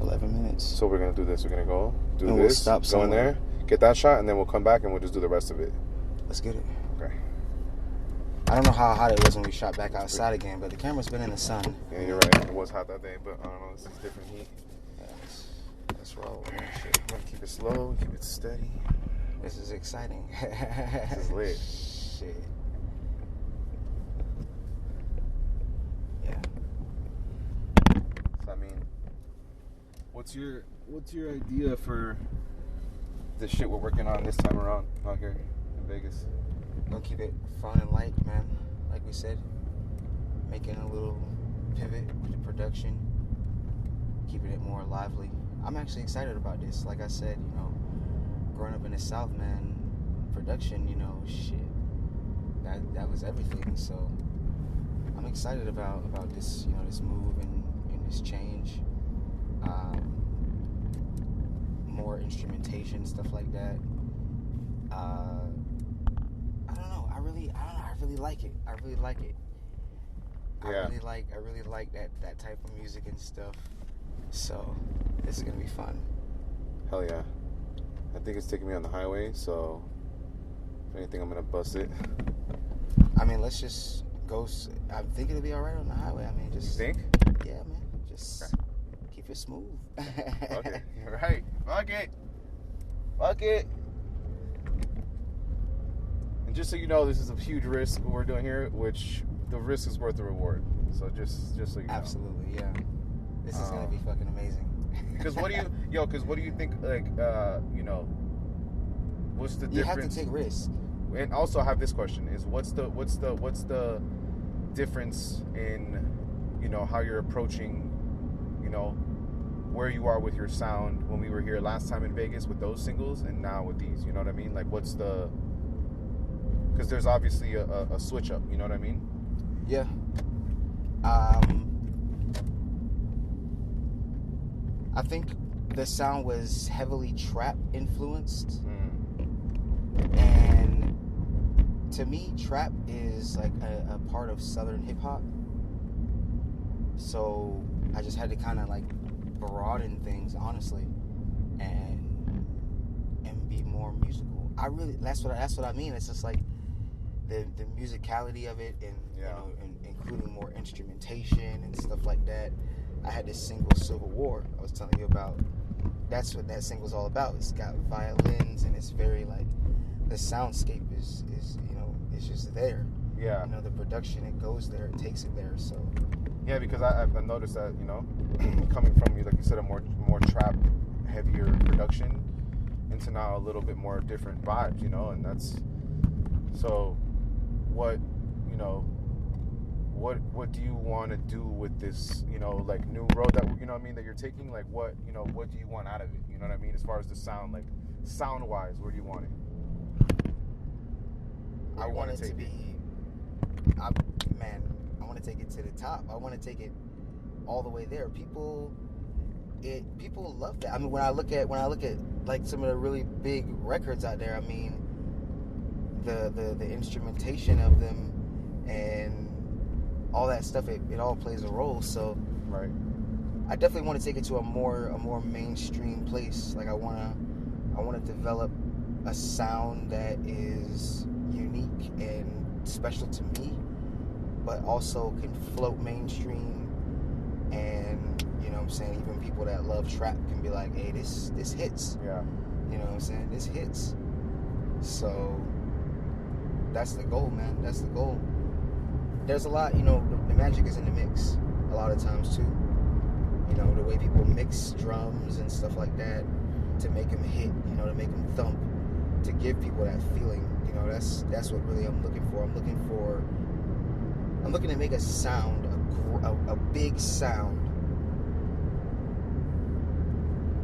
11 minutes. So we're going to do this. We're going to go do and this. We'll stop go somewhere. in there, get that shot, and then we'll come back and we'll just do the rest of it. Let's get it. Okay. I don't know how hot it was when we shot back outside again, but the camera's been in the sun. Yeah, you're right. It was hot that day, but I don't know. This is different heat. Yeah, let's roll. Shit. I'm going to keep it slow, keep it steady. This is exciting. This is lit. Shit. Yeah. So, I mean, what's your idea for the shit we're working on this time around out here in Vegas? Gonna keep it fun and light, man. Like we said, making a little pivot with the production, keeping it more lively. I'm actually excited about this. Like I said, you know, growing up in the South, man, production, you know, shit, that was everything. So I'm excited about this, you know, this move and this change. More instrumentation, stuff like that. I really like it. I really like it. Yeah. I really like that type of music and stuff. So this is gonna be fun. Hell yeah. I think it's taking me on the highway, so if anything, I'm gonna bust it. I mean, let's just go. I think it'll be all right on the highway. I mean, just You think? Yeah, man. Just keep it smooth. Okay, you're right. Fuck it. And just so you know, this is a huge risk what we're doing here, which the risk is worth the reward. So just so you know. Absolutely, yeah. This is gonna be fucking amazing. Because what do you think? Like, you know, what's the difference? You have to take risks. And also, I have this question: is what's the difference in, you know, how you're approaching, you know, where you are with your sound when we were here last time in Vegas with those singles and now with these? You know what I mean? Like, what's the? Because there's obviously a switch up. You know what I mean? Yeah. I think the sound was heavily trap influenced. And to me, trap is like a part of Southern hip hop. So I just had to kind of like broaden things, honestly, and be more musical. That's what I mean. It's just like the musicality of it, and you know, and including more instrumentation and stuff like that. I had this single Civil War I was telling you about. That's what that single's all about. It's got violins and it's very like the soundscape is you know, it's just there. Yeah. You know, the production, it goes there, it takes it there. So yeah, because I've noticed that, you know, coming from you, like you said, a more trap heavier production into now a little bit more different vibes, you know, and that's so what, you know, what do you want to do with this, you know, like new road that, you know what I mean, that you're taking? Like what, you know, what do you want out of it? You know what I mean? As far as the sound, like sound wise, where do you want it? I want it to be, I want to take it to the top. I want to take it all the way there. People love that. I mean, when I look at like some of the really big records out there, I mean, the instrumentation of them and all that stuff, it all plays a role. So right, I definitely want to take it to a more mainstream place. Like I want to develop a sound that is unique and special to me, but also can float mainstream. And you know what I'm saying, even people that love trap can be like, hey, this hits. Yeah. You know what I'm saying? This hits. So that's the goal, man. That's the goal. There's a lot, you know, the magic is in the mix a lot of times too. You know, the way people mix drums and stuff like that to make them hit, you know, to make them thump, to give people that feeling. You know, that's what really I'm looking for. I'm looking to make a sound, a big sound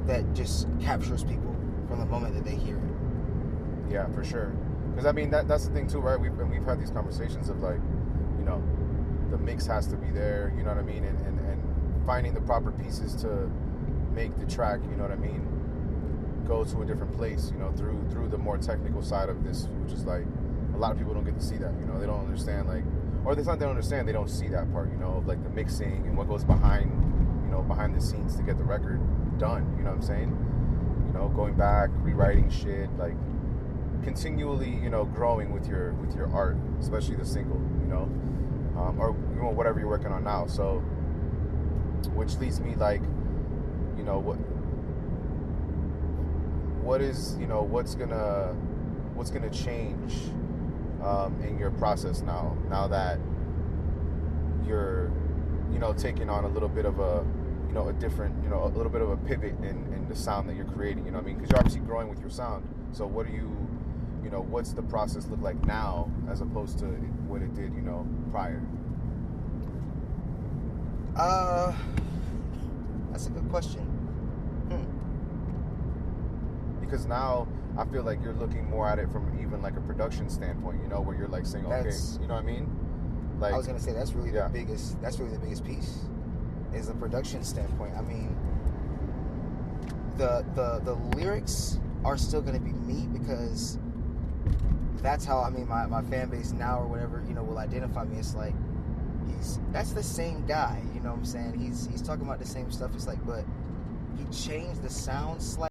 that just captures people from the moment that they hear it. Yeah, for sure. Because I mean, that's the thing too, right? We've had these conversations of like, you know, the mix has to be there, you know what I mean, and finding the proper pieces to make the track, you know what I mean, go to a different place, you know, through the more technical side of this, which is like a lot of people don't get to see that, you know, they don't understand, like, or it's not they don't understand, they don't see that part, you know, of like the mixing and what goes behind, you know, behind the scenes to get the record done. You know what I'm saying? You know, going back, rewriting shit, like continually, you know, growing with your art, especially the single, you know, or you know, whatever you're working on now. So, which leads me like, you know, what is, you know, what's gonna change in your process now that you're, you know, taking on a little bit of a, you know, a different, you know, a little bit of a pivot in the sound that you're creating, you know what I mean? Because you're obviously growing with your sound. So what do you know, what's the process look like now as opposed to what it did, you know, prior? That's a good question. Because now I feel like you're looking more at it from even like a production standpoint, you know, where you're like saying, okay, you know what I mean? Like, I was gonna say that's really the biggest. That's really the biggest piece, is the production standpoint. I mean, the lyrics are still gonna be me, because that's how, I mean, my fan base now or whatever, you know, will identify me. It's like that's the same guy. You know what I'm saying? He's talking about the same stuff. It's like, but he changed the sound slightly.